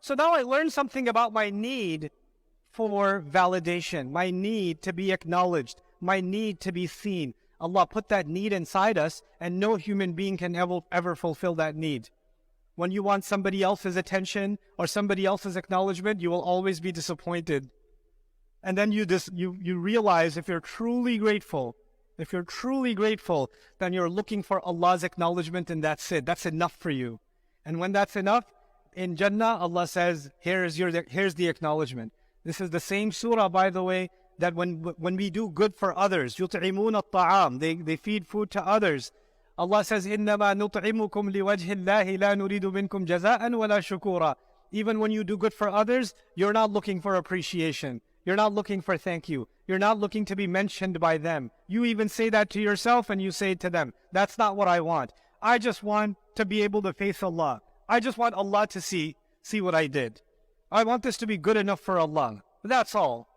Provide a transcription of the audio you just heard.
So now I learned something about my need for validation, my need to be acknowledged, my need to be seen. Allah put that need inside us, and no human being can ever fulfill that need. When you want somebody else's attention or somebody else's acknowledgement, you will always be disappointed. And then you realize if you're truly grateful, then you're looking for Allah's acknowledgement, and that's it. That's enough for you. And when that's enough, in Jannah, Allah says, here's the acknowledgement. This is the same surah, by the way, that when we do good for others, يُطْعِمُونَ الطَّعَامِ, they feed food to others. Allah says, إِنَّمَا نُطْعِمُكُمْ لِوَجْهِ اللَّهِ لَا نُرِيدُ مِنْكُمْ جَزَاءً وَلَا شُكُورًا. Even when you do good for others, you're not looking for appreciation. You're not looking for thank you. You're not looking to be mentioned by them. You even say that to yourself, and you say it to them. That's not what I want. I just want to be able to face Allah. I just want Allah to see what I did. I want this to be good enough for Allah. That's all.